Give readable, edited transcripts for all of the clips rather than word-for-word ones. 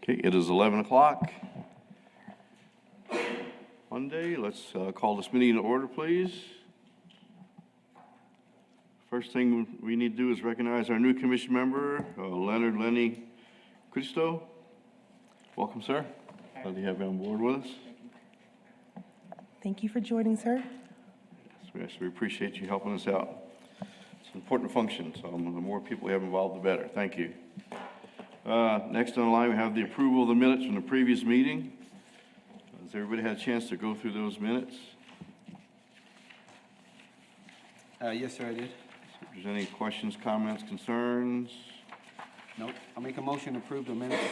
Okay, it is 11 o'clock. Monday, let's call this meeting to order, please. First thing we need to do is recognize our new commission member, Leonard Lenny Cristo. Welcome, sir. Glad to have you on board with us. Thank you for joining, sir. Yes, we appreciate you helping us out. It's an important function, so the more people we have involved, the better. Thank you. Next on the line, we have the approval of the minutes from the previous meeting. Has everybody had a chance to go through those minutes? Yes, sir, I did. If there's any questions, comments, concerns? Nope. I'll make a motion to approve the minutes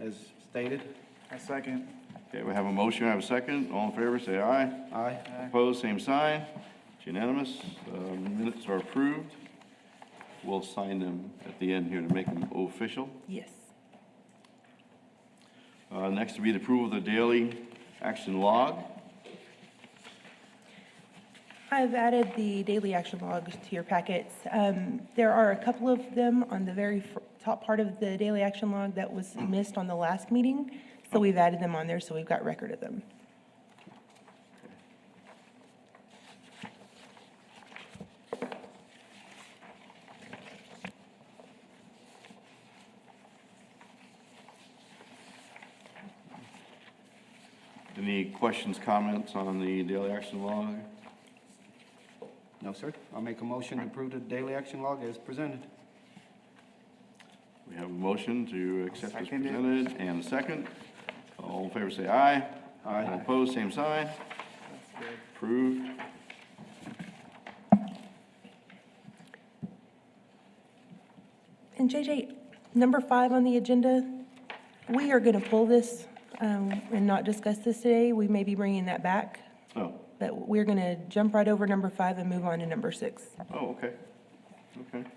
as stated. I second. Okay, we have a motion, I have a second. All in favor, say aye. Aye. Opposed, same sign. It's unanimous. Minutes are approved. We'll sign them at the end here to make them official. Yes. Next will be the approval of the daily action log. I've added the daily action logs to your packets. There are a couple of them on the very top part of the daily action log that was missed on the last meeting. So we've added them on there, so we've got record of them. Any questions, comments on the daily action log? No, sir. I'll make a motion to approve the daily action log as presented. We have a motion to accept as Second it. presented and a second. All in favor say aye. Aye. All opposed, same sign. That's good. Approved. And JJ, number 5 on the agenda, we are going to pull this and not discuss this today. We may be bringing that back, Oh, but we're going to jump right over number 5 and move on to number 6. oh, okay. Okay.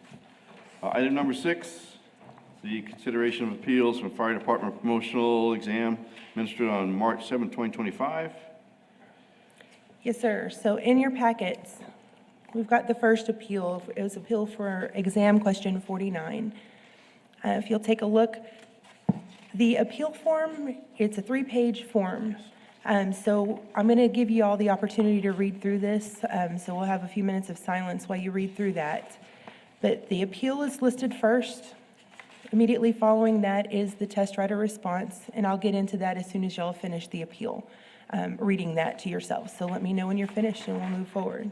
Item number 6, the consideration of appeals from fire department promotional exam administered on March 7, 2025. Yes, sir. So in your packets, we've got the first appeal. It was appeal for exam question 49. If you'll take a look, the appeal form, it's a 3-page form. So I'm going to give you all the opportunity to read through this. So we'll have a few minutes of silence while you read through that. But the appeal is listed first. Immediately following that is the test writer response, and I'll get into that as soon as y'all finish the appeal, reading that to yourselves. So let me know when you're finished and we'll move forward.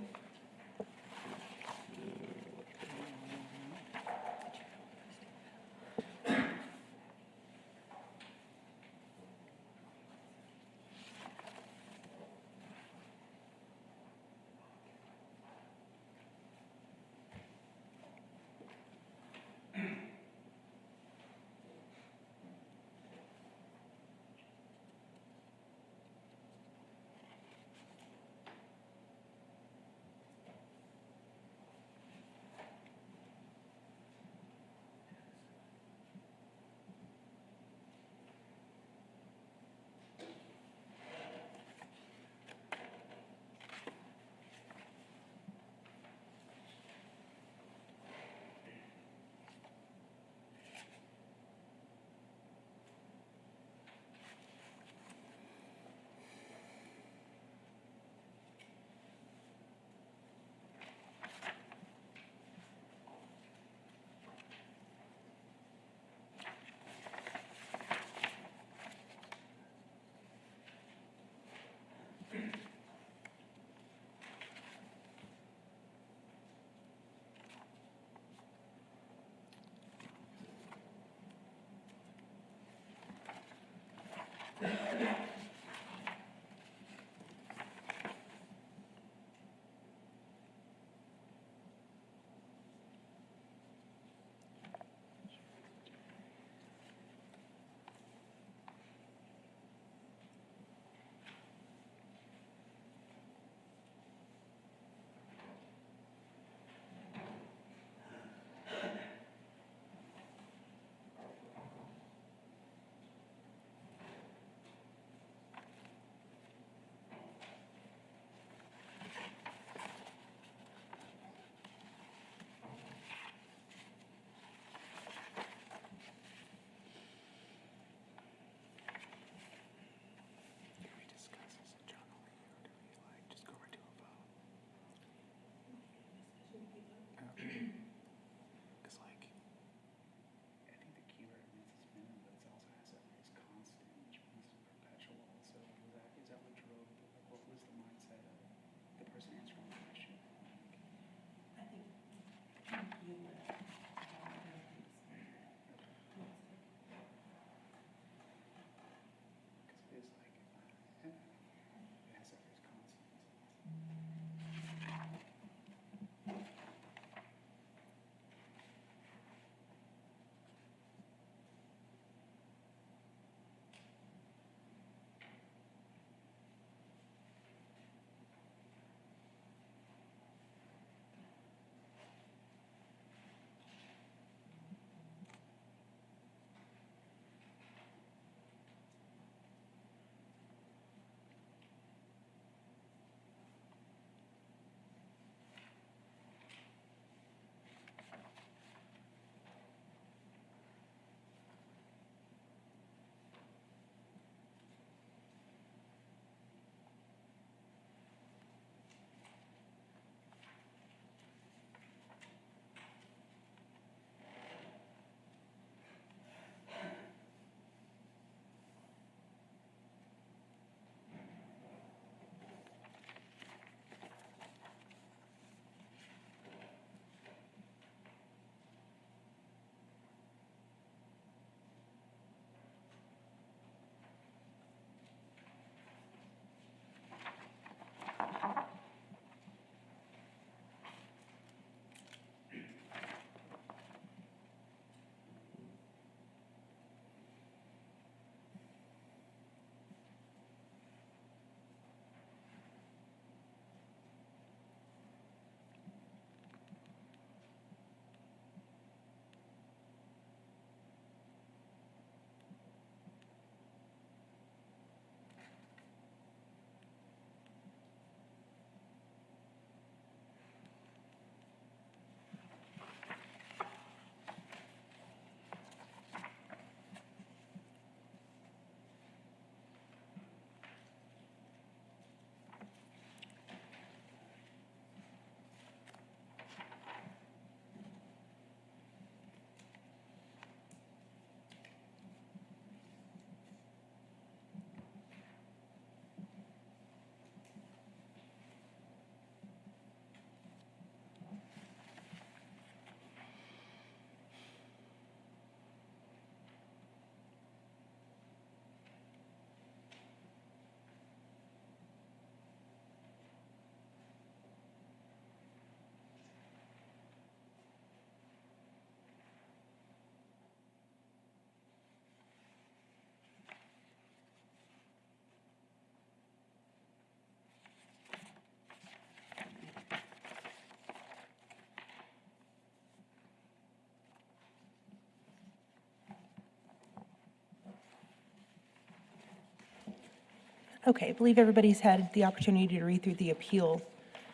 Okay, I believe everybody's had the opportunity to read through the appeal.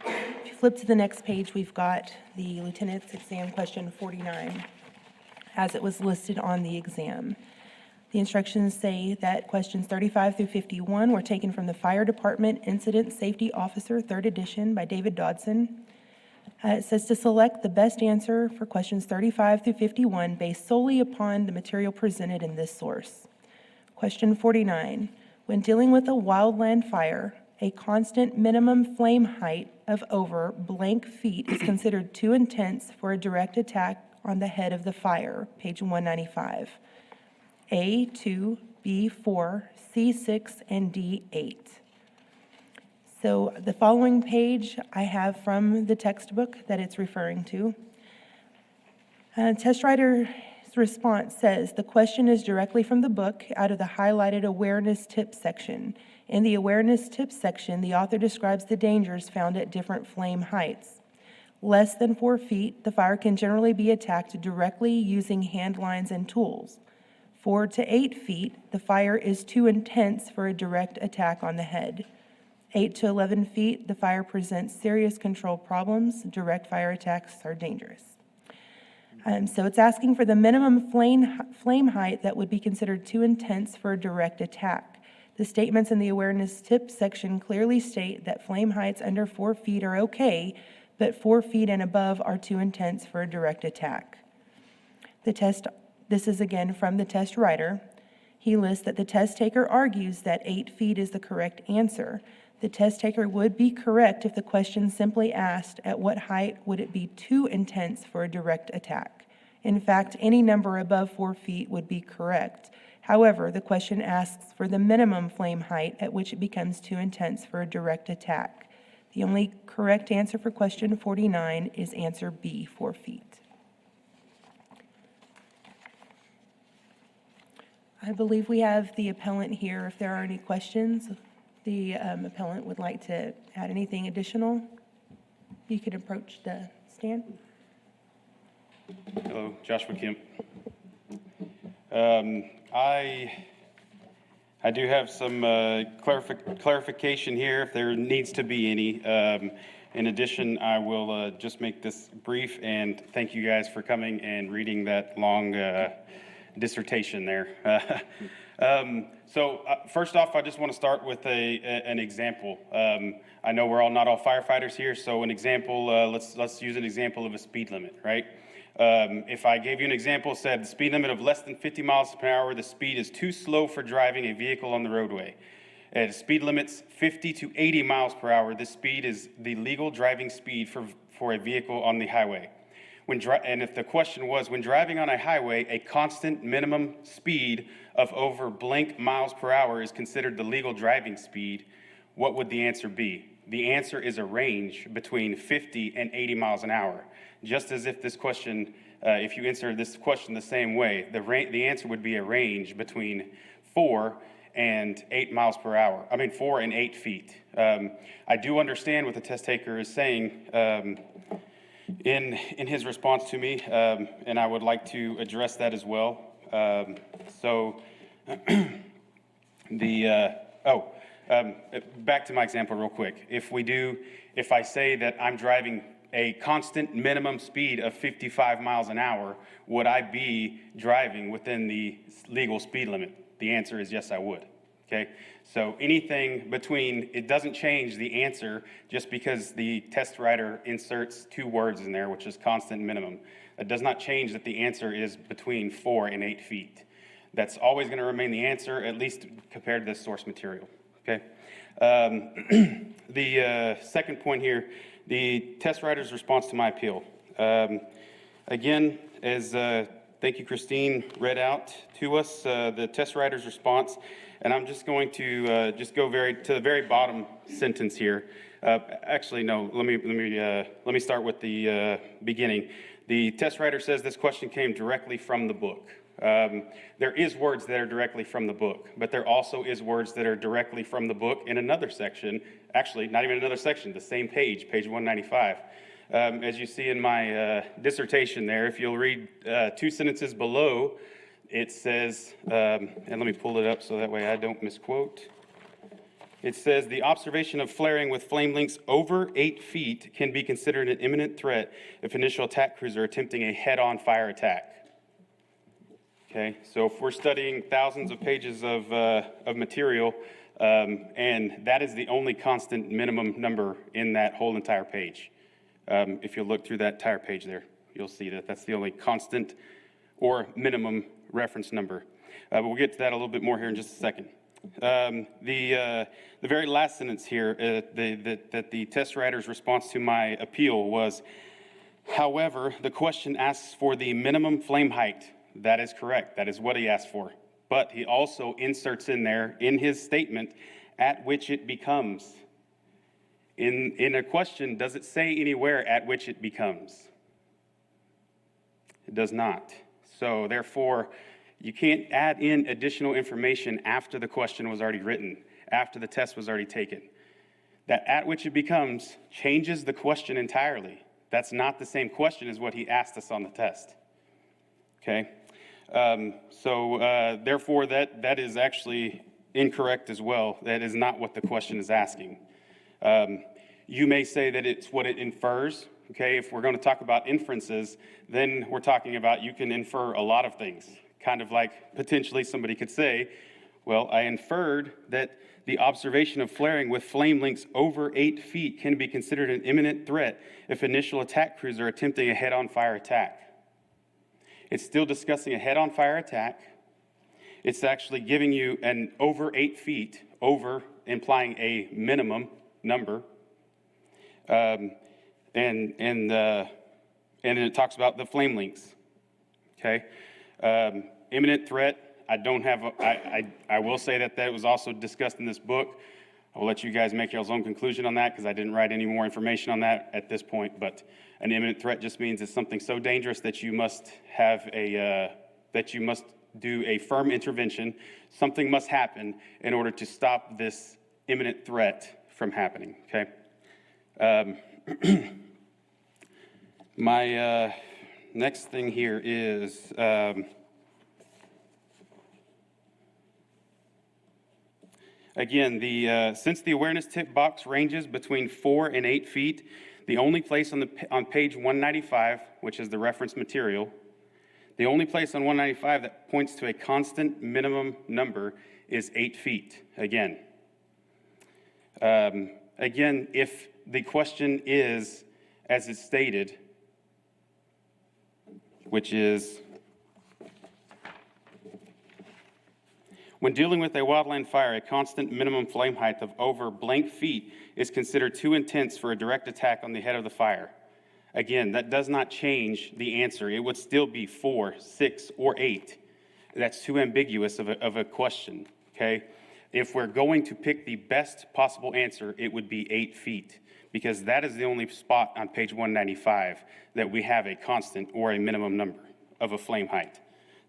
If you flip to the next page, we've got the lieutenant's exam question 49, as it was listed on the exam. The instructions say that questions 35 through 51 were taken from the Fire Department Incident Safety Officer, 3rd edition, by David Dodson. It says to select the best answer for questions 35 through 51 based solely upon the material presented in this source. Question 49, when dealing with a wildland fire, a constant minimum flame height of over blank feet is considered too intense for a direct attack on the head of the fire, page 195. A, 2, B, 4, C, 6, and D, 8. So the following page I have from the textbook that it's referring to. Test writer's response says, the question is directly from the book out of the highlighted awareness tips section. In the awareness tips section, the author describes the dangers found at different flame heights. Less than 4 feet, the fire can generally be attacked directly using hand lines and tools. 4 to 8 feet, the fire is too intense for a direct attack on the head. 8 to 11 feet, the fire presents serious control problems. Direct fire attacks are dangerous. So it's asking for the minimum flame height that would be considered too intense for a direct attack. The statements in the awareness tips section clearly state that flame heights under 4 feet are okay, but 4 feet and above are too intense for a direct attack. This is again from the test writer. He lists that the test taker argues that 8 feet is the correct answer. The test taker would be correct if the question simply asked, at what height would it be too intense for a direct attack? In fact, any number above 4 feet would be correct. However, the question asks for the minimum flame height at which it becomes too intense for a direct attack. The only correct answer for question 49 is answer B, 4 feet. I believe we have the appellant here. If there are any questions, the appellant would like to add anything additional, you could approach the stand. Hello, Joshua Kemp. I do have some clarification here if there needs to be any. In addition, I will just make this brief and thank you guys for coming and reading that long dissertation there. So first off, I just want to start with an example. I know we're not all firefighters here, so an example, let's use an example of a speed limit, right? If I gave you an example, said the speed limit of less than 50 miles per hour, the speed is too slow for driving a vehicle on the roadway. At speed limits 50 to 80 miles per hour, this speed is the legal driving speed for a vehicle on the highway. And if the question was, when driving on a highway, a constant minimum speed of over blank miles per hour is considered the legal driving speed, what would the answer be? The answer is a range between 50 and 80 miles an hour. Just as if this question, if you answer this question the same way, the answer would be a range between 4 and 8 miles per hour. 4 and 8 feet. I do understand what the test taker is saying in his response to me, and I would like to address that as well. Back to my example real quick. If I say that I'm driving a constant minimum speed of 55 miles an hour, would I be driving within the legal speed limit? The answer is yes, I would. Okay, so anything between, it doesn't change the answer just because the test writer inserts 2 words in there, which is constant minimum. It does not change that the answer is between 4 and 8 feet. That's always going to remain the answer, at least compared to the source material. Okay. The second point here, the test writer's response to my appeal. Again, as thank you, Christine, read out to us the test writer's response. And I'm just going to just go to the very bottom sentence here. Actually, no. Let me start with the beginning. The test writer says this question came directly from the book. There is words that are directly from the book, but there also is words that are directly from the book in another section. Actually, not even another section. The same page 195. As you see in my dissertation there, if you'll read 2 sentences below. It says, and let me pull it up so that way I don't misquote. It says, "The observation of flaring with flame lengths over 8 feet can be considered an imminent threat if initial attack crews are attempting a head-on fire attack." Okay, so if we're studying thousands of pages of material, and that is the only constant minimum number in that whole entire page. If you look through that entire page there, you'll see that that's the only constant or minimum reference number. But we'll get to that a little bit more here in just a second. The very last sentence here, that the test writer's response to my appeal was, "However, the question asks for the minimum flame height." That is correct. That is what he asked for. But he also inserts in there, in his statement, "at which it becomes." In a question, does it say anywhere "at which it becomes"? It does not. So therefore, you can't add in additional information after the question was already written, after the test was already taken. That "at which it becomes" changes the question entirely. That's not the same question as what he asked us on the test. Okay? Therefore, that is actually incorrect as well. That is not what the question is asking. You may say that it's what it infers. Okay, if we're going to talk about inferences, then we're talking about you can infer a lot of things. Kind of like potentially somebody could say, well, I inferred that the observation of flaring with flame lengths over 8 feet can be considered an imminent threat if initial attack crews are attempting a head-on fire attack. It's still discussing a head-on fire attack. It's actually giving you an over 8 feet, over implying a minimum number. And it talks about the flame lengths. Okay, imminent threat. I will say that was also discussed in this book. I will let you guys make your own conclusion on that because I didn't write any more information on that at this point. But an imminent threat just means it's something so dangerous that you must have that you must do a firm intervention. Something must happen in order to stop this imminent threat from happening. Okay. My next thing here is again, since the awareness tip box ranges between 4 and 8 feet, the only place on page 195, which is the reference material, the only place on 195 that points to a constant minimum number is 8 feet. Again, if the question is, as it's stated, which is, when dealing with a wildland fire, a constant minimum flame height of over blank feet is considered too intense for a direct attack on the head of the fire. Again, that does not change the answer. It would still be 4, 6, or 8. That's too ambiguous of a question, okay? If we're going to pick the best possible answer, it would be 8 feet, because that is the only spot on page 195 that we have a constant or a minimum number of a flame height.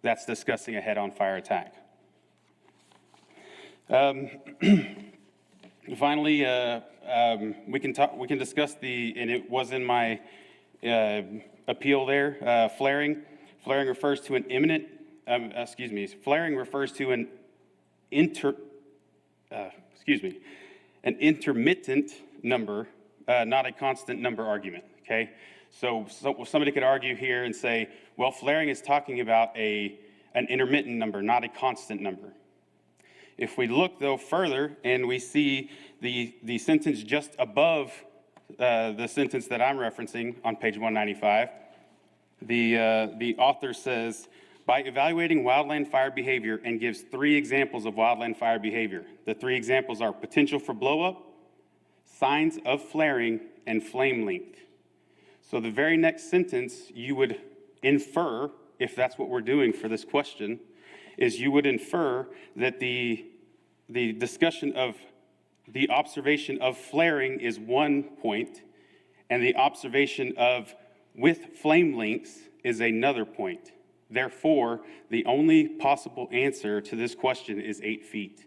That's discussing a head-on fire attack. Finally, we can discuss and it was in my appeal there, flaring. Flaring refers to an imminent, flaring refers to an intermittent number, not a constant number argument, okay? So somebody could argue here and say, well, flaring is talking about an intermittent number, not a constant number. If we look, though, further and we see the sentence just above the sentence that I'm referencing on page 195, the author says, by evaluating wildland fire behavior, and gives 3 examples of wildland fire behavior. The 3 examples are potential for blowup, signs of flaring, and flame length. So the very next sentence you would infer, if that's what we're doing for this question, is you would infer that the discussion of the observation of flaring is one point, and the observation of with flame lengths is another point. Therefore, the only possible answer to this question is 8 feet.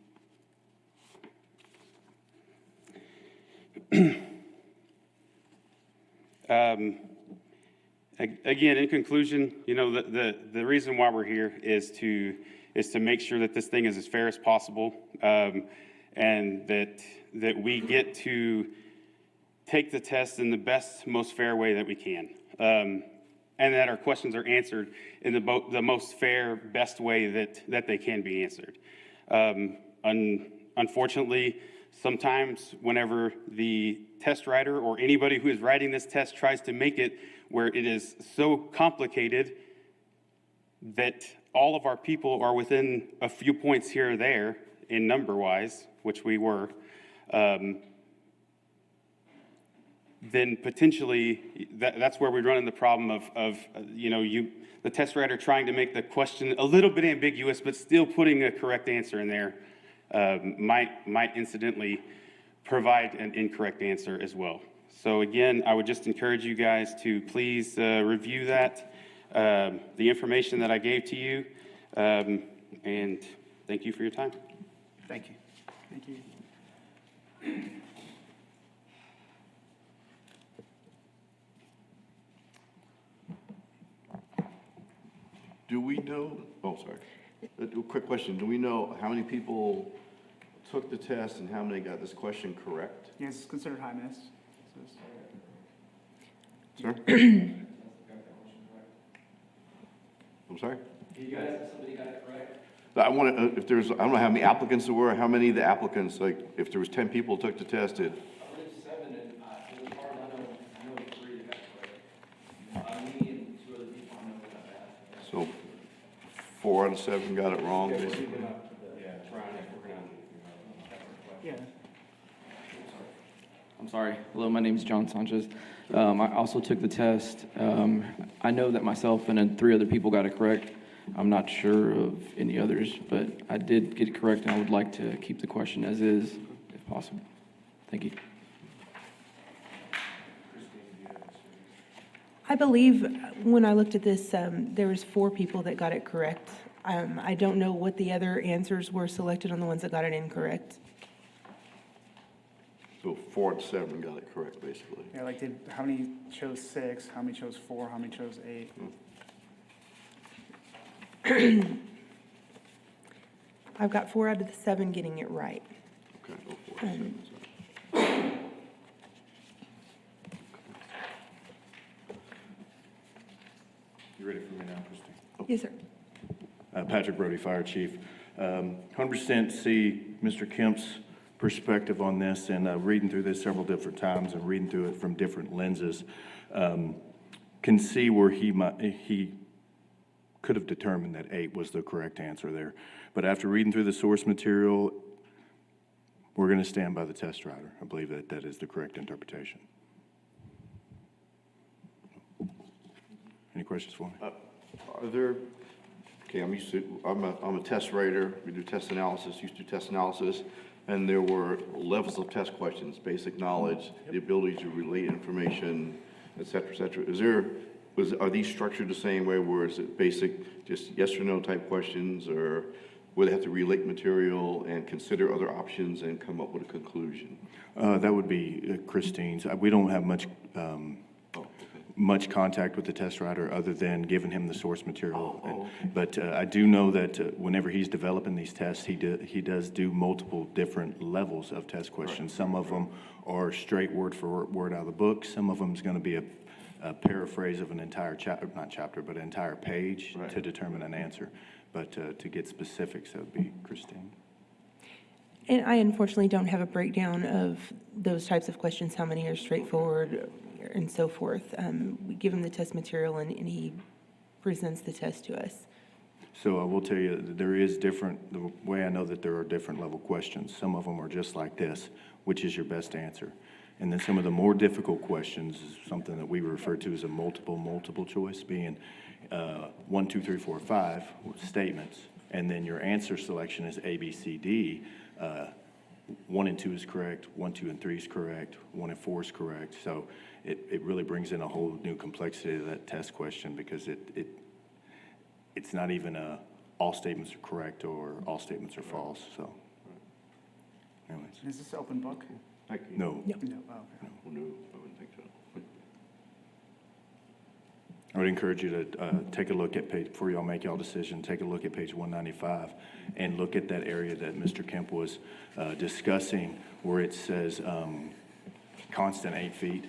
Again, in conclusion, the reason why we're here is to make sure that this thing is as fair as possible, and that that we get to take the test in the best, most fair way that we can. And that our questions are answered in the most fair, best way that they can be answered. Unfortunately, sometimes whenever the test writer or anybody who is writing this test tries to make it where it is so complicated that all of our people are within a few points here or there in number-wise, which we were, then potentially that's where we run into the problem of the test writer trying to make the question a little bit ambiguous, but still putting a correct answer in there might incidentally provide an incorrect answer as well. So again, I would just encourage you guys to please review that, the information that I gave to you, and thank you for your time. Thank you. Thank you. Do we know, oh, sorry. A quick question. Do we know how many people took the test and how many got this question correct? Yes, it's considered high miss. So Sir? I'm sorry? You guys, somebody got it correct? I want to, if there's, I don't know how many applicants there were, how many of the applicants, like, if there was 10 people who took the test, I believe 7, and it was hard, I know 3 got correct. Me and 2 other people I know got that. so 4 out of 7 got it wrong, basically. yeah. I'm sorry. Hello, my name is John Sanchez. I also took the test. I know that myself and then 3 other people got it correct. I'm not sure of any others, but I did get it correct, and I would like to keep the question as is, if possible. Thank you. I believe when I looked at this, there was 4 people that got it correct. I don't know what the other answers were selected on the ones that got it incorrect. So 4 out of 7 got it correct, basically. Yeah, like how many chose 6, how many chose 4, how many chose 8? I've got 4 out of the 7 getting it right. Okay, oh, 4 out of 7, sorry. You ready for me now, Christine? Yes, sir. Patrick Brody, Fire Chief. 100% see Mr. Kemp's perspective on this, and reading through this several different times and reading through it from different lenses, can see where he could have determined that 8 was the correct answer there. But after reading through the source material, we're going to stand by the test writer. I believe that that is the correct interpretation. Any questions for me? Are there, okay, I'm a test writer, we do test analysis, used to do test analysis, and there were levels of test questions, basic knowledge, the ability to relate information, et cetera, et cetera. Are these structured the same way, where is it basic, just yes or no type questions, or would they have to relate material and consider other options and come up with a conclusion? That would be Christine's. We don't have much contact with the test writer other than giving him the source material. Okay. But I do know that whenever he's developing these tests, he does do multiple different levels of test questions. Right. Some of them are straight word for word out of the book. Some of them is going to be a paraphrase of an entire chapter, not chapter, but an entire page Right. to determine an answer. But to get specifics, that would be Christine. And I unfortunately don't have a breakdown of those types of questions, how many are straightforward and so forth. We give him the test material and he presents the test to us. So I will tell you, that there is different, the way I know that there are different level questions. Some of them are just like this, which is your best answer? And then some of the more difficult questions is something that we refer to as a multiple choice, being 1, 2, 3, 4, 5 statements. And then your answer selection is A, B, C, D. 1 and 2 is correct, 1, 2, and 3 is correct, 1 and 4 is correct. So it really brings in a whole new complexity to that test question, because it's not even all statements are correct or all statements are false. So anyways, Is this open book? Thank you. no. No. Oh, okay. No, I wouldn't think so. I would encourage you to take a look at page, before y'all make y'all decision, take a look at page 195 and look at that area that Mr. Kemp was discussing where it says constant 8 feet.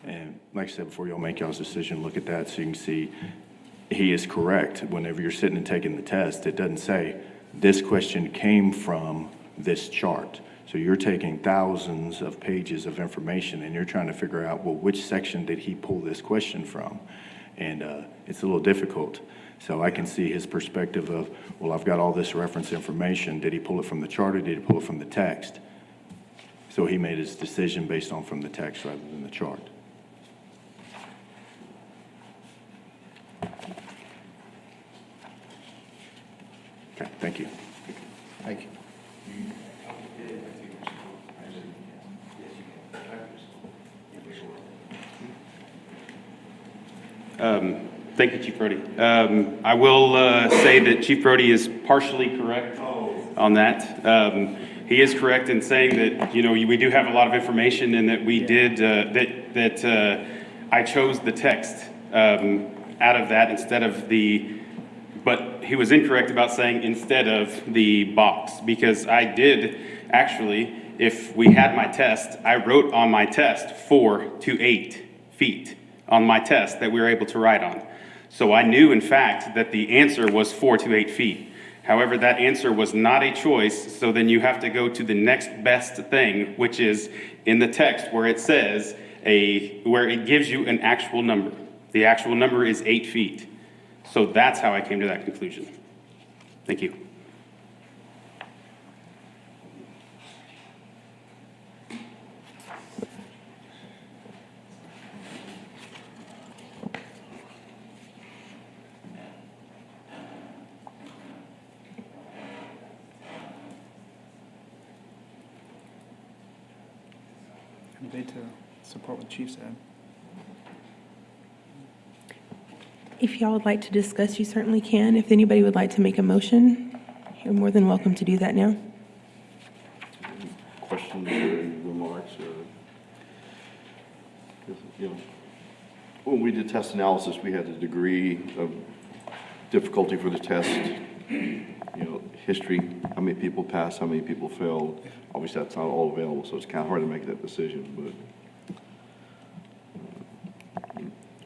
And like I said, before y'all make y'all's decision, look at that so you can see he is correct. Whenever you're sitting and taking the test, it doesn't say this question came from this chart. So you're taking thousands of pages of information and you're trying to figure out, well, which section did he pull this question from? And it's a little difficult. So I can see his perspective of, well, I've got all this reference information. Did he pull it from the chart or did he pull it from the text? So he made his decision based on from the text rather than the chart. Okay, thank you. Thank you. Thank you, Chief Brody. I will say that Chief Brody is partially correct on that. He is correct in saying that, you know, we do have a lot of information and that we did, I chose the text out of that instead of but he was incorrect about saying instead of the box, because I did actually, if we had my test, I wrote on my test 4 to 8 feet on my test that we were able to write on. So I knew, in fact, that the answer was 4 to 8 feet. However, that answer was not a choice, so then you have to go to the next best thing, which is in the text where it says, where it gives you an actual number. The actual number is 8 feet. So that's how I came to that conclusion. Thank you. Debate to support what the Chief said. If y'all would like to discuss, you certainly can. If anybody would like to make a motion, you're more than welcome to do that now. Questions or remarks or, you know, when we did test analysis, we had a degree of difficulty for the test. You know, history, how many people passed, how many people failed. Obviously, that's not all available, so it's kind of hard to make that decision, but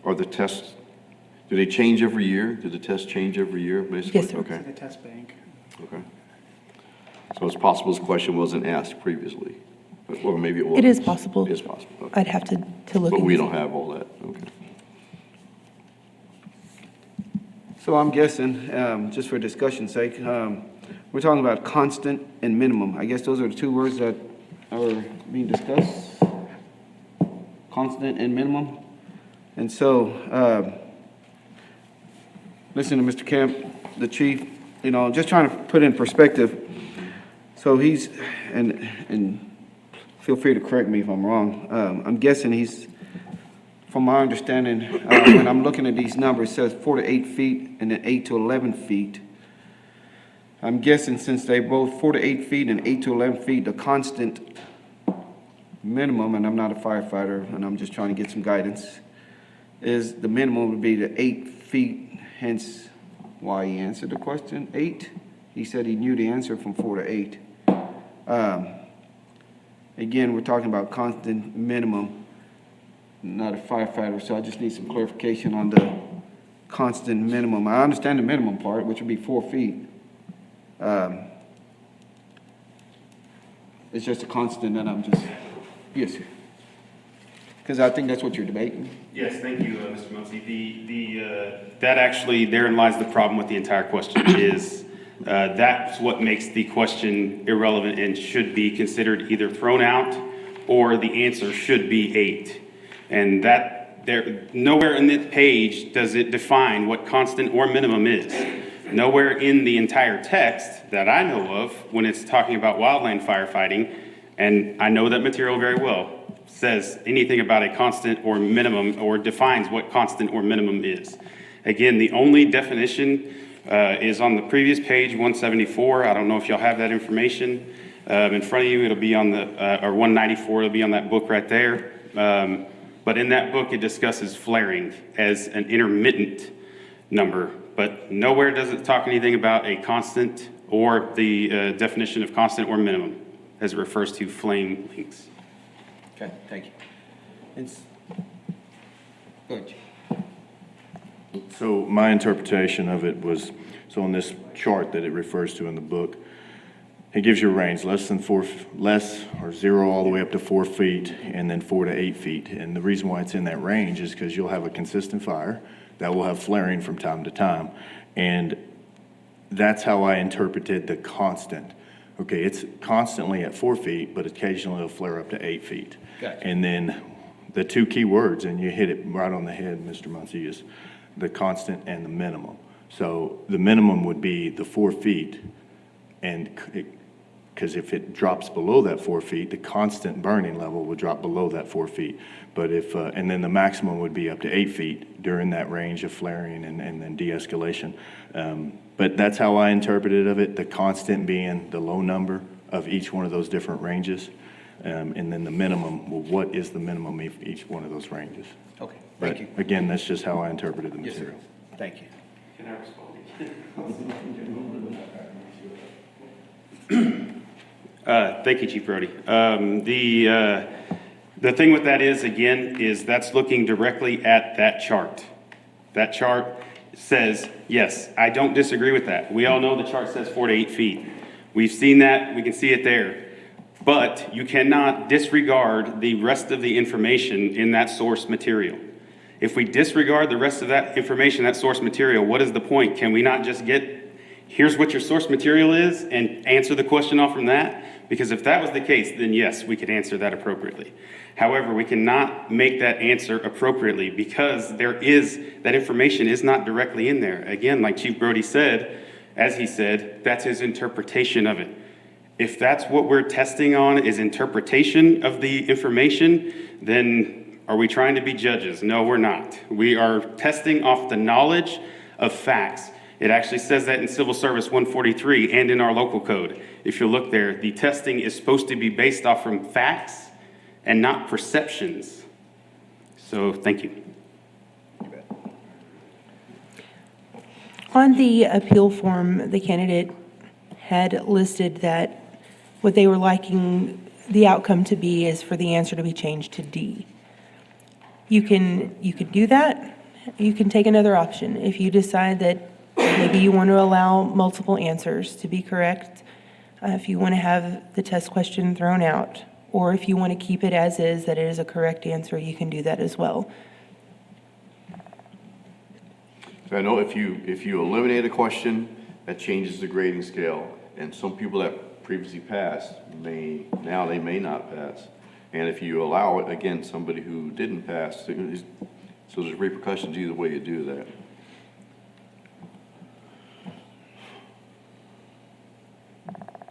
are the tests, do they change every year? Do the tests change every year, basically? Yes, sir. Okay, The test bank. okay. So it's possible this question wasn't asked previously, or maybe it was. It is possible. It is possible, okay. I'd have to look. But we into don't have all that, okay. So I'm guessing, just for discussion's sake, we're talking about constant and minimum. I guess those are the two words that are being discussed. Constant and minimum. And so, listen to Mr. Kemp, the chief, you know, just trying to put in perspective. So he's, and feel free to correct me if I'm wrong. I'm guessing he's, from my understanding, when I'm looking at these numbers, it says 4 to 8 feet and then 8 to 11 feet. I'm guessing since they both 4 to 8 feet and 8 to 11 feet, the constant minimum, and I'm not a firefighter and I'm just trying to get some guidance, is the minimum would be the 8 feet, hence why he answered the question 8. He said he knew the answer from 4 to 8. Again, we're talking about constant minimum, not a firefighter, so I just need some clarification on the constant minimum. I understand the minimum part, which would be 4 feet. It's just a constant that I'm just, yes, sir. Because I think that's what you're debating. Yes, thank you, Mr. Muncy. That actually, therein lies the problem with the entire question is that's what makes the question irrelevant and should be considered either thrown out or the answer should be 8. And that nowhere in this page does it define what constant or minimum is. Nowhere in the entire text that I know of when it's talking about wildland firefighting, and I know that material very well, says anything about a constant or minimum or defines what constant or minimum is. Again, the only definition is on the previous page, 174. I don't know if y'all have that information in front of you. It'll be on the, or 194, it'll be on that book right there. But in that book, it discusses flaring as an intermittent number, but nowhere does it talk anything about a constant or the definition of constant or minimum as it refers to flame lengths. Okay, thank you. Go ahead, Chief. So my interpretation of it was, so on this chart that it refers to in the book, it gives you a range, less or 0 all the way up to 4 feet, and then 4 to 8 feet. And the reason why it's in that range is because you'll have a consistent fire that will have flaring from time to time. And that's how I interpreted the constant. Okay, it's constantly at 4 feet, but occasionally it'll flare up to 8 feet. Gotcha. And then the two key words, and you hit it right on the head, Mr. Muncy, is the constant and the minimum. So the minimum would be the 4 feet, and because if it drops below that 4 feet, the constant burning level would drop below that 4 feet. But if, and then the maximum would be up to 8 feet during that range of flaring and then de-escalation. But that's how I interpreted of it, the constant being the low number of each one of those different ranges. And then the minimum, well, what is the minimum of each one of those ranges? Okay, thank But you. again, that's just how I interpreted the Yes, sir. material. Thank you. Thank you, Chief Brody. The thing with that is, again, is that's looking directly at that chart. That chart says, yes, I don't disagree with that. We all know the chart says 4 to 8 feet. We've seen that, we can see it there. But you cannot disregard the rest of the information in that source material. If we disregard the rest of that information, that source material, what is the point? Can we not just get, here's what your source material is, and answer the question off from that? Because if that was the case, then yes, we could answer that appropriately. However, we cannot make that answer appropriately because that information is not directly in there. Again, like Chief Brody said, as he said, that's his interpretation of it. If that's what we're testing on is interpretation of the information, then are we trying to be judges? No, we're not. We are testing off the knowledge of facts. It actually says that in Civil Service 143 and in our local code. If you look there, the testing is supposed to be based off from facts and not perceptions. So, thank you. On the appeal form, the candidate had listed that what they were liking the outcome to be is for the answer to be changed to D. You can do that. You can take another option. If you decide that maybe you want to allow multiple answers to be correct, if you want to have the test question thrown out, or if you want to keep it as is, that it is a correct answer, you can do that as well. So I know if you eliminate a question, that changes the grading scale, and some people that previously passed they may not pass. And if you allow it, again, somebody who didn't pass, so there's repercussions either way you do that.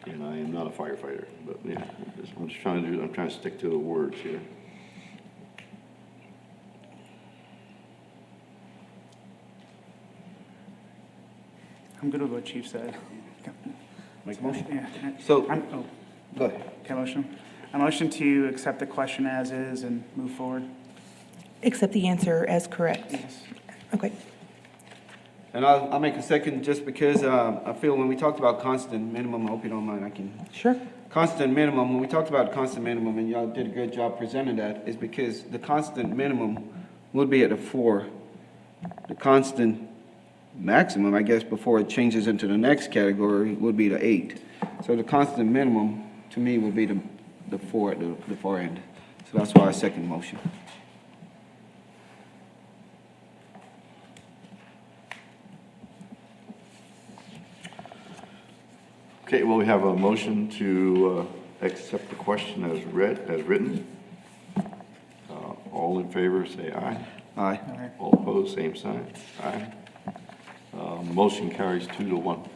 And I am not a firefighter, but yeah, I'm trying to stick to the words here. I'm good with what Chief said. Make a motion? Yeah. So- Go ahead. Can I motion? I motion to accept the question as is and move forward. Accept the answer as correct. Yes. Okay. And I'll make a second just because I feel when we talked about constant minimum, I hope you don't mind, I can. Sure. Constant minimum, when we talked about constant minimum, and y'all did a good job presenting that, is because the constant minimum would be at a 4. The constant maximum, I guess, before it changes into the next category, would be the 8. So the constant minimum, to me, would be the 4 at the far end. So that's why I second the motion. Okay, well, we have a motion to accept the question as written. All in favor, say aye. Aye. All opposed, same sign. Aye. Motion carries 2-1.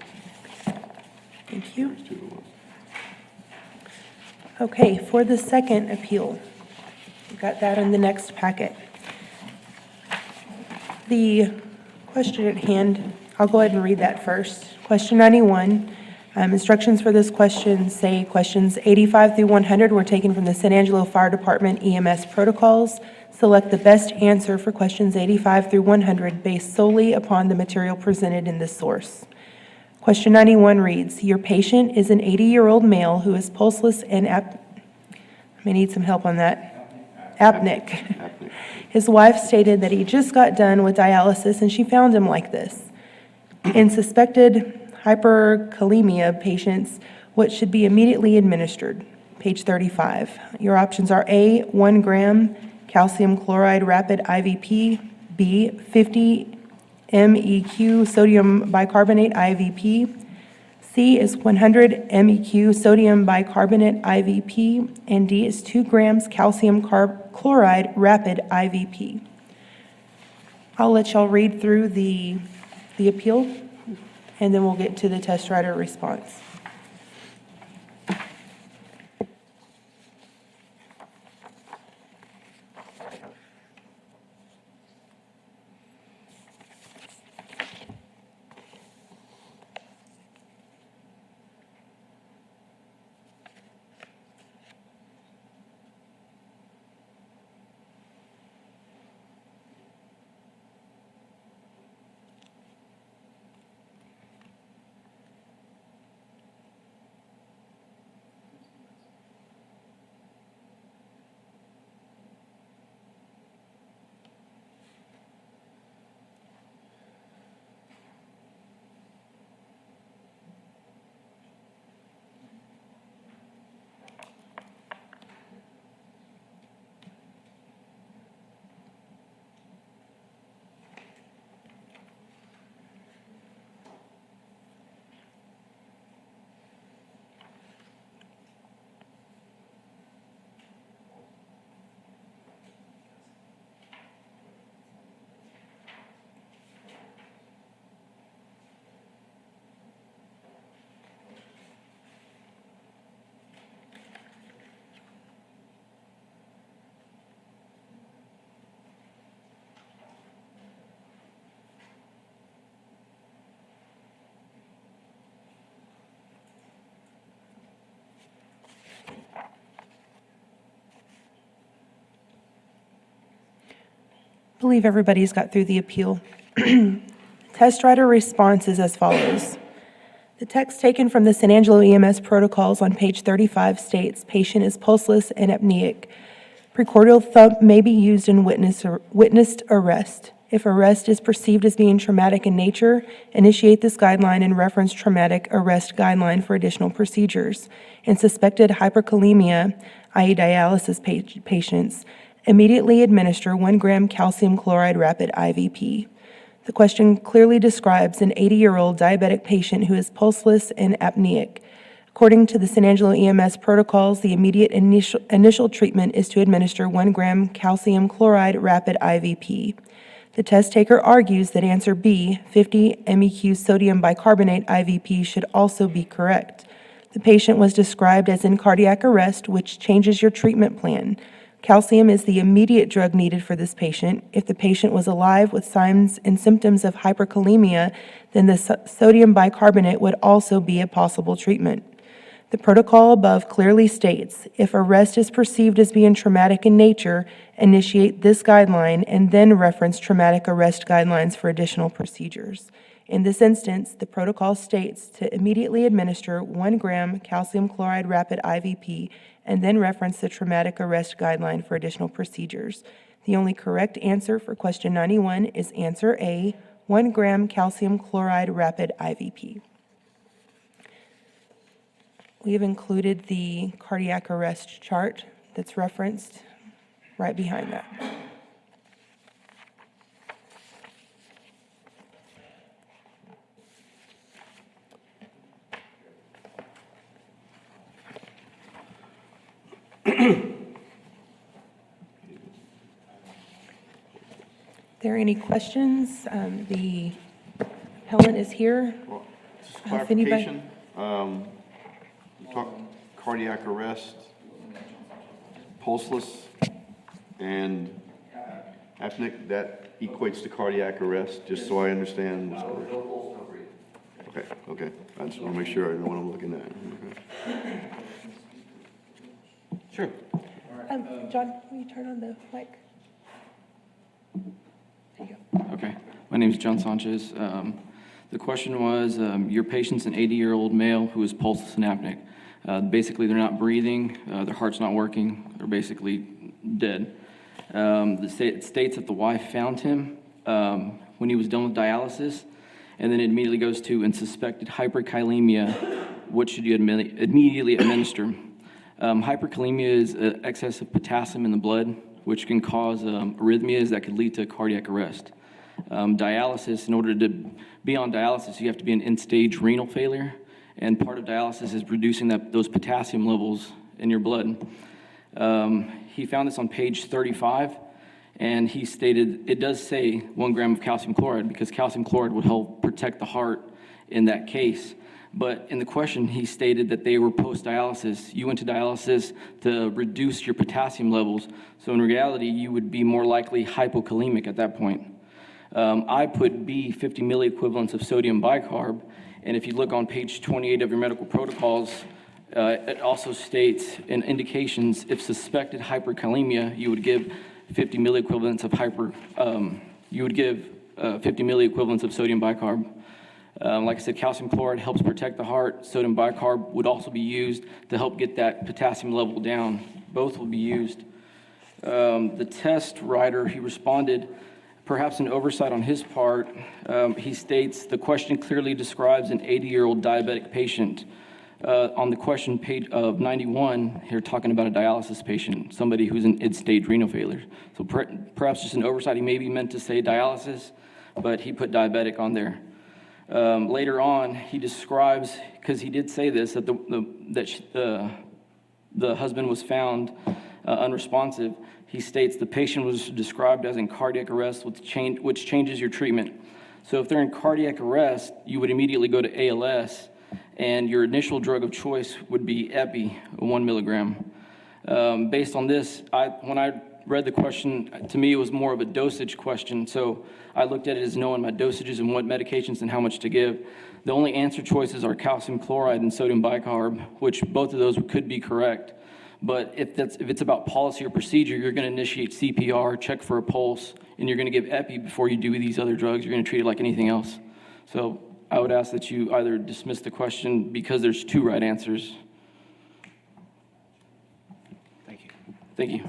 Thank you. Carries 2-1. Okay, for the second appeal, we've got that in the next packet. The question at hand, I'll go ahead and read that first. Question 91, Instructions for this question say questions 85 through 100 were taken from the San Angelo Fire Department EMS protocols. Select the best answer for questions 85 through 100 based solely upon the material presented in this source. Question 91 reads, your patient is an 80-year-old male who is pulseless and I may need some help on that. Apneic. His wife stated that he just got done with dialysis and she found him like this. In suspected hyperkalemia patients, what should be immediately administered? Page 35. Your options are A, 1 gram calcium chloride rapid IVP, B, 50 MEQ sodium bicarbonate IVP, C is 100 MEQ sodium bicarbonate IVP, and D is 2 grams calcium chloride rapid IVP. I'll let y'all read through the appeal, and then we'll get to the test writer response. I believe everybody's got through the appeal. Test writer response is as follows. The text taken from the San Angelo EMS protocols on page 35 states, patient is pulseless and apneic. Precordial thump may be used in witnessed arrest. If arrest is perceived as being traumatic in nature, initiate this guideline and reference traumatic arrest guideline for additional procedures. In suspected hyperkalemia, i.e. dialysis patients, immediately administer 1 gram calcium chloride rapid IVP. The question clearly describes an 80-year-old diabetic patient who is pulseless and apneic. According to the San Angelo EMS protocols, the immediate initial treatment is to administer 1 gram calcium chloride rapid IVP. The test taker argues that answer B, 50 MEQ sodium bicarbonate IVP, should also be correct. The patient was described as in cardiac arrest, which changes your treatment plan. Calcium is the immediate drug needed for this patient. If the patient was alive with signs and symptoms of hyperkalemia, then the sodium bicarbonate would also be a possible treatment. The protocol above clearly states, if arrest is perceived as being traumatic in nature, initiate this guideline and then reference traumatic arrest guidelines for additional procedures. In this instance, the protocol states to immediately administer 1 gram calcium chloride rapid IVP and then reference the traumatic arrest guideline for additional procedures. The only correct answer for question 91 is answer A, 1 gram calcium chloride rapid IVP. We have included the cardiac arrest chart that's referenced right behind that. Are there any questions? The appellant is here. Well, just If anybody- clarification, you talk cardiac arrest, pulseless, and apneic, that equates to cardiac arrest, just so I understand. Okay. I just want to make sure I know what I'm looking at. Okay. Sure. John, will you turn on the mic? There you go. Okay. My name is John Sanchez. The question was, your patient's an 80-year-old male who is pulseless and apneic. Basically, they're not breathing, their heart's not working, they're basically dead. It states that the wife found him when he was done with dialysis, and then it immediately goes to, in suspected hyperkalemia, what should you immediately administer? Hyperkalemia is excess of potassium in the blood, which can cause arrhythmias that could lead to cardiac arrest. Dialysis, in order to be on dialysis, you have to be in end-stage renal failure, and part of dialysis is reducing those potassium levels in your blood. He found this on page 35, and he stated, it does say 1 gram of calcium chloride, because calcium chloride would help protect the heart in that case. But in the question, he stated that they were post-dialysis. You went to dialysis to reduce your potassium levels, so in reality, you would be more likely hypokalemic at that point. I put B, 50 milliequivalents of sodium bicarb, and if you look on page 28 of your medical protocols, it also states in indications, if suspected hyperkalemia, you would give 50 milliequivalents of 50 milliequivalents of sodium bicarb. Like I said, calcium chloride helps protect the heart. Sodium bicarb would also be used to help get that potassium level down. Both will be used. The test writer, he responded, perhaps an oversight on his part. He states, the question clearly describes an 80-year-old diabetic patient. On the question page of 91, you're talking about a dialysis patient, somebody who's in end-stage renal failure. So perhaps just an oversight. He maybe meant to say dialysis, but he put diabetic on there. Later on, he describes, because he did say this, that the husband was found unresponsive. He states the patient was described as in cardiac arrest, which changes your treatment. So if they're in cardiac arrest, you would immediately go to ALS, and your initial drug of choice would be epi, 1 milligram. Based on this, when I read the question, to me it was more of a dosage question, so I looked at it as knowing my dosages and what medications and how much to give. The only answer choices are calcium chloride and sodium bicarb, which both of those could be correct. But if it's about policy or procedure, you're going to initiate CPR, check for a pulse, and you're going to give epi before you do these other drugs. You're going to treat it like anything else. So I would ask that you either dismiss the question because there's 2 right answers. Thank you. Thank you.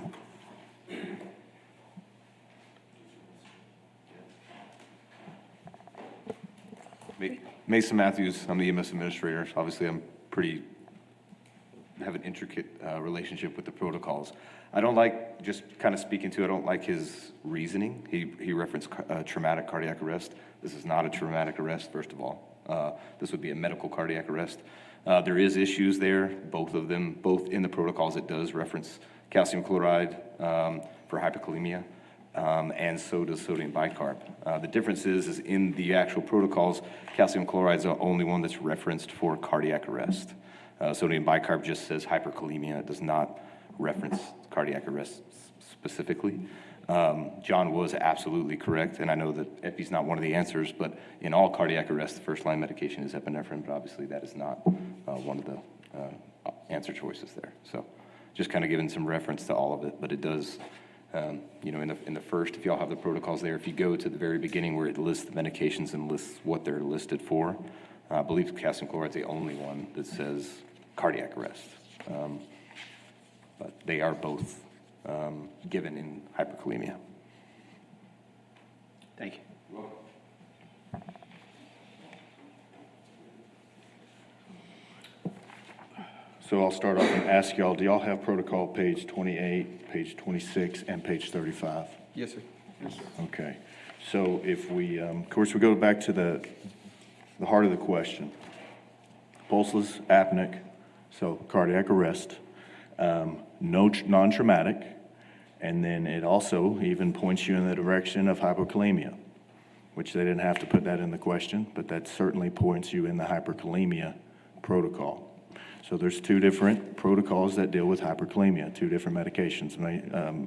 Mason Matthews, I'm the EMS administrator. Obviously, have an intricate relationship with the protocols. I don't like, just kind of speaking to, I don't like his reasoning. He referenced traumatic cardiac arrest. This is not a traumatic arrest, first of all. This would be a medical cardiac arrest. There is issues there, both of them, both in the protocols. It does reference calcium chloride for hypokalemia, and so does sodium bicarb. The difference is in the actual protocols, calcium chloride is the only one that's referenced for cardiac arrest. Sodium bicarb just says hyperkalemia. It does not reference cardiac arrest specifically. John was absolutely correct, and I know that epi's not one of the answers, but in all cardiac arrest, the first-line medication is epinephrine, but obviously that is not one of the answer choices there. So just kind of giving some reference to all of it, but it does, in the first, if y'all have the protocols there, if you go to the very beginning where it lists the medications and lists what they're listed for, I believe calcium chloride is the only one that says cardiac arrest. But they are both given in hyperkalemia. Thank you. So I'll start off and ask y'all, do y'all have protocol page 28, page 26, and page 35? Yes, sir. Okay. So if we, of course, we go back to the heart of the question. Pulseless, apneic, so cardiac arrest, non-traumatic, and then it also even points you in the direction of hypokalemia, which they didn't have to put that in the question, but that certainly points you in the hyperkalemia protocol. So there's 2 different protocols that deal with hyperkalemia, 2 different medications.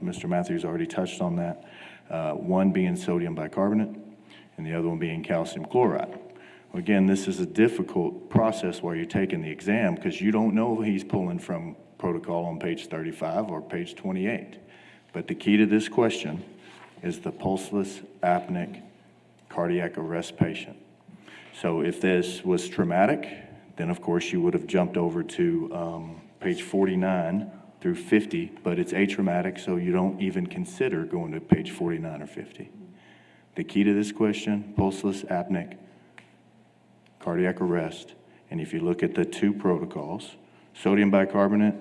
Mr. Matthews already touched on that. One being sodium bicarbonate, and the other one being calcium chloride. Again, this is a difficult process while you're taking the exam because you don't know if he's pulling from protocol on page 35 or page 28. But the key to this question is the pulseless apneic cardiac arrest patient. So if this was traumatic, then of course you would have jumped over to page 49 through 50, but it's atraumatic, so you don't even consider going to page 49 or 50. The key to this question, pulseless apneic cardiac arrest, and if you look at the two protocols, sodium bicarbonate,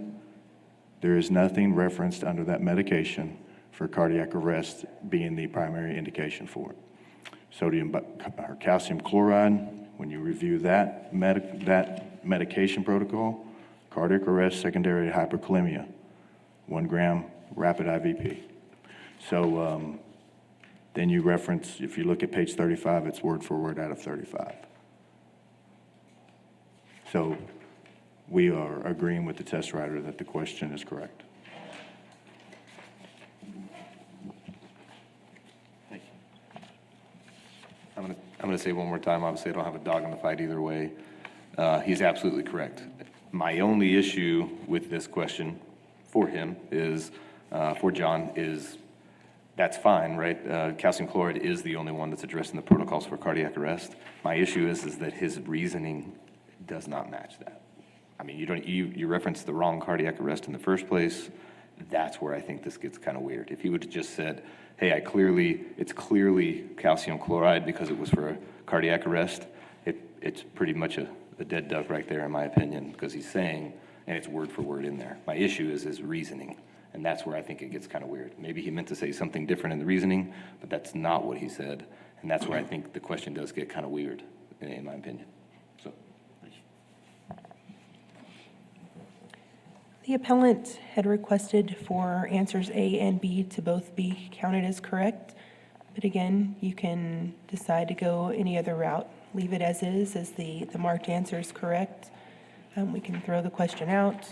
there is nothing referenced under that medication for cardiac arrest being the primary indication for it. Or calcium chloride, when you review that medication protocol, cardiac arrest secondary to hyperkalemia, 1 gram rapid IVP. So then you reference, if you look at page 35, it's word for word out of 35. So we are agreeing with the test writer that the question is correct. I'm gonna say one more time, obviously I don't have a dog in the fight either way. He's absolutely correct. My only issue with this question for him is, for John, is that's fine, right? Calcium chloride is the only one that's addressed in the protocols for cardiac arrest. My issue is that his reasoning does not match that. I mean, you referenced the wrong cardiac arrest in the first place. That's where I think this gets kind of weird. If he would have just said, hey, it's clearly calcium chloride because it was for a cardiac arrest, it's pretty much a dead duck right there, in my opinion, because he's saying, and it's word for word in there. My issue is his reasoning, and that's where I think it gets kind of weird. Maybe he meant to say something different in the reasoning, but that's not what he said, and that's where I think the question does get kind of weird, in my opinion. So. The appellant had requested for answers A and B to both be counted as correct, but again, you can decide to go any other route. Leave it as is, as the marked answer is correct. We can throw the question out,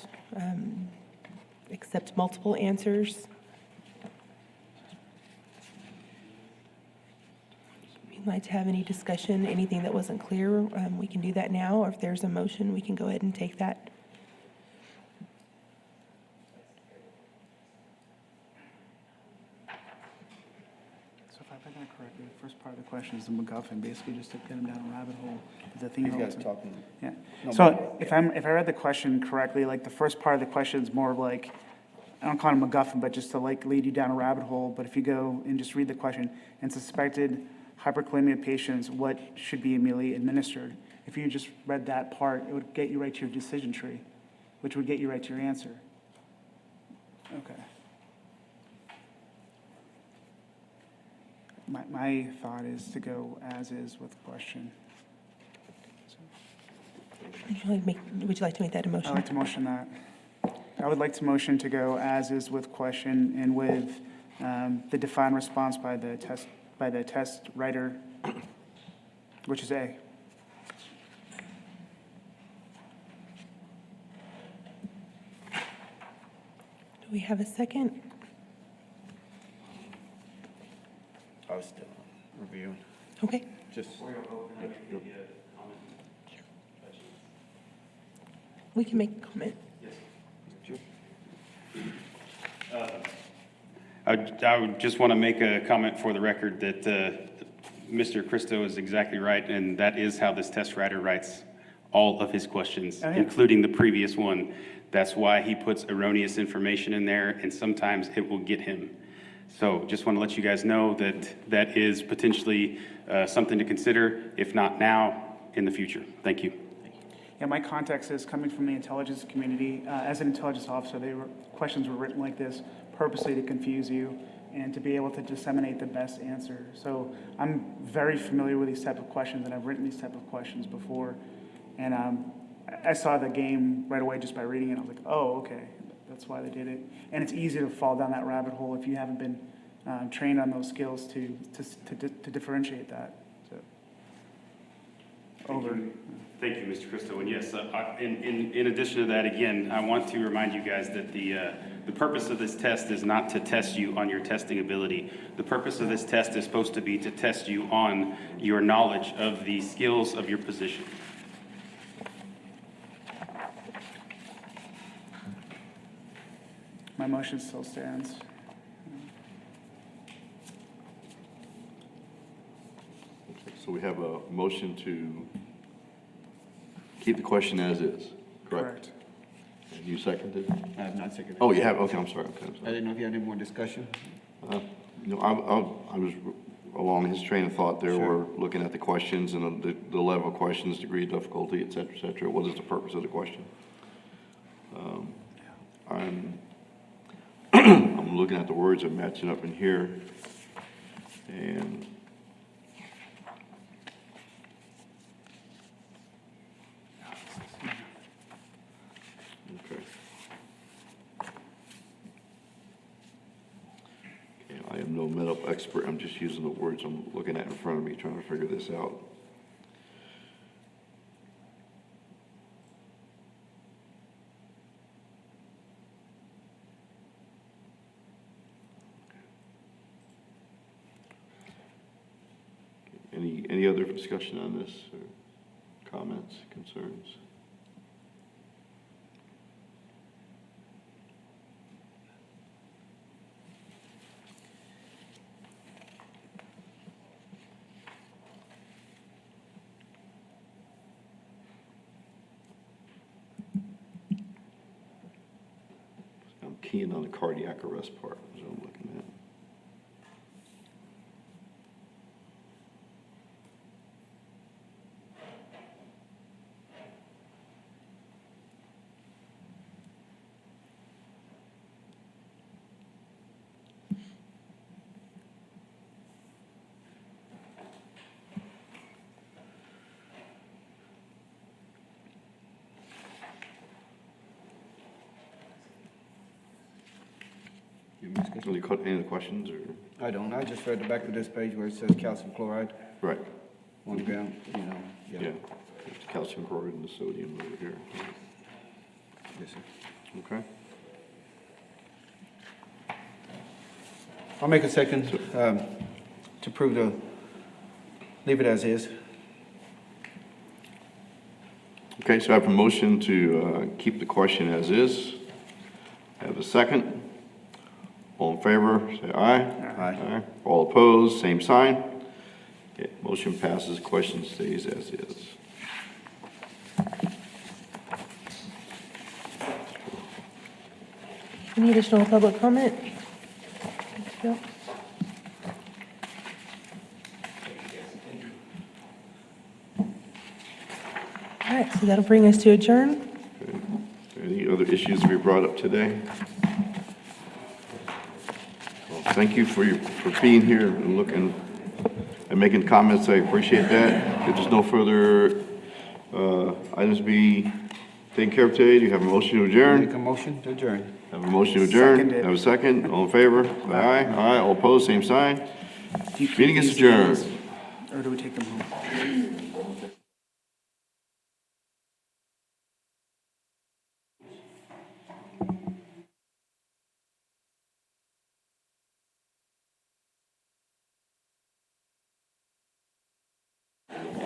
accept multiple answers. If you'd like to have any discussion, anything that wasn't clear, we can do that now, or if there's a motion, we can go ahead and take that. So if I got it correctly, the first part of the question is the MacGuffin, basically just to get him down a rabbit hole. The thing These all guys the- talking. Yeah. No, So if I read the question correctly, like the first part of the question is more of like, I don't call it a MacGuffin, but just to like lead you down a rabbit hole. But if you go and just read the question, and suspected hyperkalemia patients, what should be immediately administered? If you just read that part, it would get you right to your decision tree, which would get you right to your answer. Okay. My thought is to go as is with question. Would you like to make that a I'd motion? like to motion that. I would like to motion to go as is with question and with the defined response by the test writer, which is A. Do we have a second? I was still reviewing. Okay. Just. We can make a comment. I would just want to make a comment for the record that Mr. Christo is exactly right, and that is how this test writer writes all of his questions, Oh, yeah. including the previous one. That's why he puts erroneous information in there, and sometimes it will get him. So just want to let you guys know that that is potentially something to consider, if not now, in the future. Thank you. Yeah, my context is coming from the intelligence community. As an intelligence officer, questions were written like this purposely to confuse you and to be able to disseminate the best answer. So I'm very familiar with these type of questions, and I've written these type of questions before. And I saw the game right away just by reading it. I was like, oh, okay, that's why they did it. And it's easy to fall down that rabbit hole if you haven't been trained on those skills to differentiate that. So, over. Thank you, Mr. Cristo. And yes, in addition to that, again, I want to remind you guys that the purpose of this test is not to test you on your testing ability. The purpose of this test is supposed to be to test you on your knowledge of the skills of your position. My motion still stands. So we have a motion to keep the question as is, correct? And you seconded? I have not seconded. Oh, you have, okay, I'm sorry, okay, I'm I sorry. didn't know if you had any more discussion. No, I was along his train of thought there, Sure. we're looking at the questions and the level of questions, degree of difficulty, et cetera, et cetera. What is the purpose of the question? I'm looking at the words I'm matching up in here, and okay. Okay, I am no medical expert, I'm just using the words I'm looking at in front of me, trying to figure this out. Any other discussion on this, or comments, concerns? I'm keying on the cardiac arrest part, is what I'm looking at. Any other questions, or? I don't, I just read the back of this page where it says calcium chloride, Right, 1 gram, yeah. It's calcium chloride and the sodium over here. Yes, sir. Okay. I'll make a second, to prove the, leave it as is. Okay, so I have a motion to keep the question as is. I have a second. All in favor, say aye. Aye. All opposed, same sign. Okay, motion passes, question stays as is. Any additional public comment? No? All right, so that'll bring us to adjourn. Any other issues to be brought up today? Well, thank you for being here and looking and making comments. I appreciate that. If there's no further items to be taken care of today, do you have a motion to adjourn? Make a motion to adjourn. Have a motion to adjourn? Seconded. Have a second? All in favor? Say aye. Aye. All opposed, same sign. Meeting is adjourned. Or do we take them home?